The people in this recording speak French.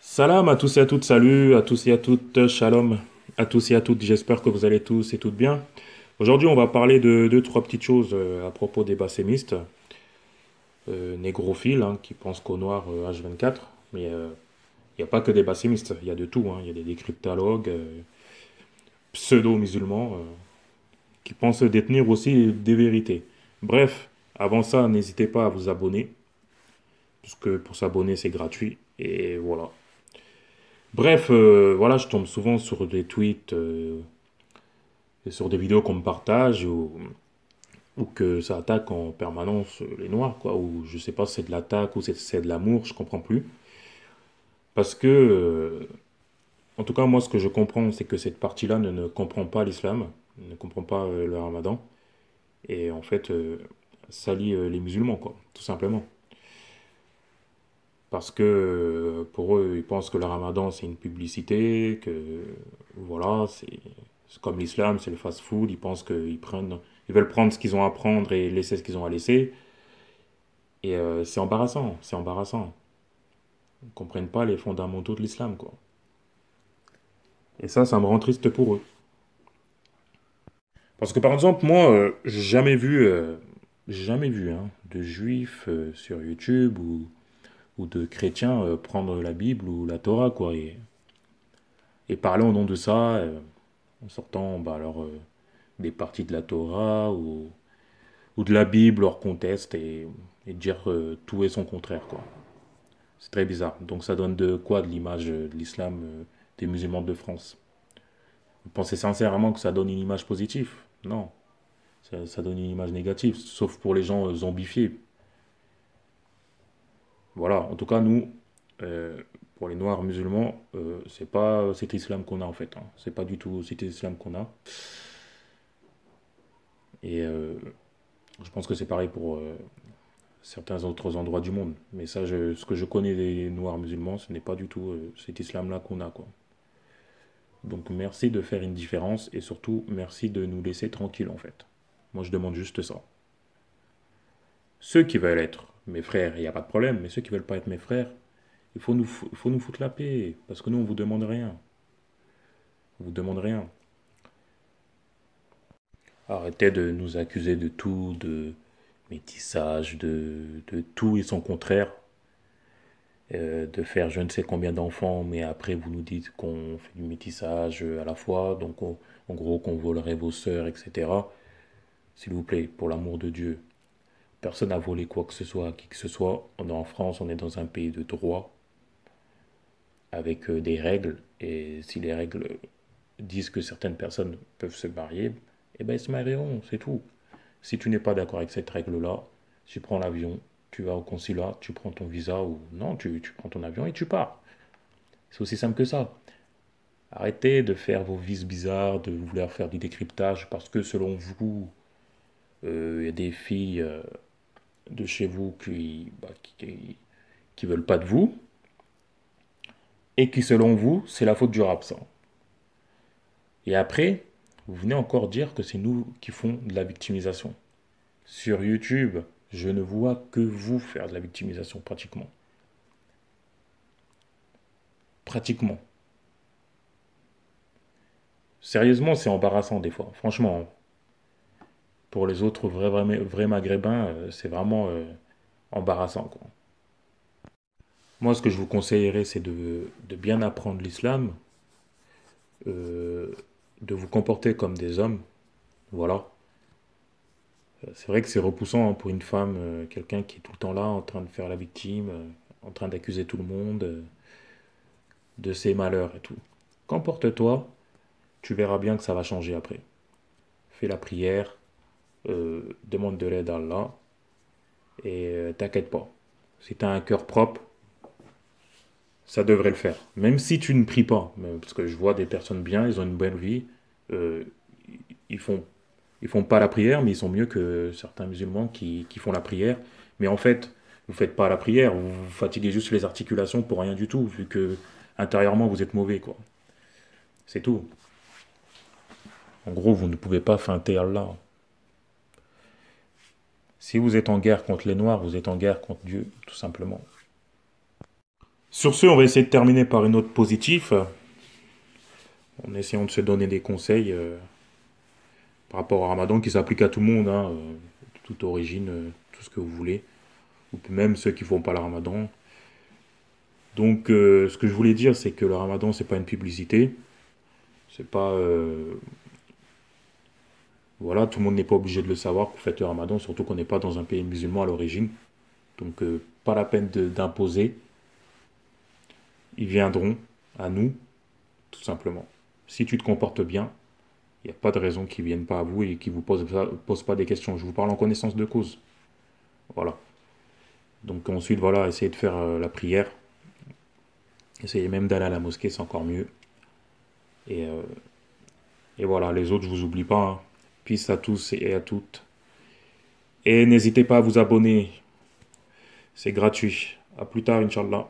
Salam à tous et à toutes, salut à tous et à toutes, shalom à tous et à toutes, j'espère que vous allez tous et toutes bien. Aujourd'hui, on va parler de deux, trois petites choses à propos des bassémistes, négrophiles, hein, qui pensent qu'au noir H24, mais il n'y a pas que des bassémistes, il y a de tout, hein. Il y a des décryptologues, pseudo-musulmans, qui pensent détenir aussi des vérités. Bref, avant ça, n'hésitez pas à vous abonner, puisque pour s'abonner, c'est gratuit, et voilà. Bref, voilà, je tombe souvent sur des tweets et sur des vidéos qu'on me partage ou que ça attaque en permanence les noirs, quoi. Ou je sais pas si c'est de l'attaque ou c'est de l'amour, je comprends plus. Parce que, en tout cas, moi, ce que je comprends, c'est que cette partie-là ne comprend pas l'islam, ne comprend pas le ramadan, et en fait, salit les musulmans, quoi, tout simplement. Parce que pour eux, ils pensent que le ramadan, c'est une publicité, que voilà, c'est comme l'islam, c'est le fast-food, ils pensent ils veulent prendre ce qu'ils ont à prendre et laisser ce qu'ils ont à laisser. Et c'est embarrassant, c'est embarrassant. Ils ne comprennent pas les fondamentaux de l'islam, quoi. Et ça me rend triste pour eux. Parce que par exemple, moi, j'ai jamais vu hein, de juifs sur YouTube ou de chrétiens prendre la Bible ou la Torah, quoi, et parler au nom de ça, en sortant bah, alors, des parties de la Torah ou de la Bible hors contexte et dire tout et son contraire, quoi. C'est très bizarre. Donc ça donne de quoi de l'image de l'islam des musulmans de France? Vous pensez sincèrement que ça donne une image positive? Non, ça donne une image négative, sauf pour les gens zombifiés. Voilà, en tout cas, nous, euh, pour les noirs musulmans, c'est pas cet islam qu'on a en fait, hein. C'est pas du tout cet islam qu'on a. Et je pense que c'est pareil pour certains autres endroits du monde. Mais ça, ce que je connais des noirs musulmans, ce n'est pas du tout cet islam-là qu'on a, quoi. Donc merci de faire une différence et surtout merci de nous laisser tranquilles en fait. Moi je demande juste ça. Ceux qui veulent être mes frères, il n'y a pas de problème, mais ceux qui veulent pas être mes frères, il faut nous foutre la paix, parce que nous on vous demande rien. On vous demande rien. Arrêtez de nous accuser de tout, de métissage, de tout et son contraire, de faire je ne sais combien d'enfants, mais après vous nous dites qu'on fait du métissage à la fois, en gros qu'on volerait vos sœurs, etc. S'il vous plaît, pour l'amour de Dieu, personne n'a volé quoi que ce soit à qui que ce soit. On est en France, on est dans un pays de droit, avec des règles. Et si les règles disent que certaines personnes peuvent se marier, eh ben ils se marieront, c'est tout. Si tu n'es pas d'accord avec cette règle-là, tu prends l'avion, tu vas au consulat, tu prends ton visa ou non, tu prends ton avion et tu pars. C'est aussi simple que ça. Arrêtez de faire vos vices bizarres, de vouloir faire du décryptage parce que selon vous, il y a des filles de chez vous qui veulent pas de vous et qui, selon vous, c'est la faute du rap, ça. Et après, vous venez encore dire que c'est nous qui font de la victimisation. Sur YouTube, je ne vois que vous faire de la victimisation, pratiquement. Pratiquement. Sérieusement, c'est embarrassant des fois. Franchement, hein. Pour les autres vrais maghrébins, c'est vraiment embarrassant, quoi. Moi, ce que je vous conseillerais, c'est de bien apprendre l'islam, euh, de vous comporter comme des hommes. Voilà. C'est vrai que c'est repoussant hein, pour une femme, quelqu'un qui est tout le temps là en train de faire la victime, en train d'accuser tout le monde de ses malheurs et tout. Comporte-toi, tu verras bien que ça va changer après. Fais la prière, demande de l'aide à Allah et t'inquiète pas. Si tu as un cœur propre, ça devrait le faire. Même si tu ne pries pas, parce que je vois des personnes bien, ils ont une bonne vie, euh, ils font ils font pas la prière, mais ils sont mieux que certains musulmans qui font la prière. Mais en fait, vous faites pas la prière, vous fatiguez juste les articulations pour rien du tout, vu que intérieurement vous êtes mauvais, quoi. C'est tout. En gros, vous ne pouvez pas feinter Allah. Si vous êtes en guerre contre les Noirs, vous êtes en guerre contre Dieu, tout simplement. Sur ce, on va essayer de terminer par une note positive, en essayant de se donner des conseils par rapport au ramadan qui s'applique à tout le monde, hein, de toute origine, tout ce que vous voulez, ou même ceux qui ne font pas le ramadan. Donc, ce que je voulais dire, c'est que le ramadan, c'est pas une publicité. C'est pas. Voilà, tout le monde n'est pas obligé de le savoir pour fêter le ramadan, surtout qu'on n'est pas dans un pays musulman à l'origine. Donc, pas la peine d'imposer. Ils viendront à nous, tout simplement. Si tu te comportes bien, il n'y a pas de raison qu'ils ne viennent pas à vous et qu'ils ne vous posent pas des questions. Je vous parle en connaissance de cause. Voilà. Donc ensuite, voilà, essayez de faire la prière. Essayez même d'aller à la mosquée, c'est encore mieux. Et, euh, et voilà, les autres, je vous oublie pas, hein. Peace à tous et à toutes. Et n'hésitez pas à vous abonner. C'est gratuit. À plus tard, Inch'Allah.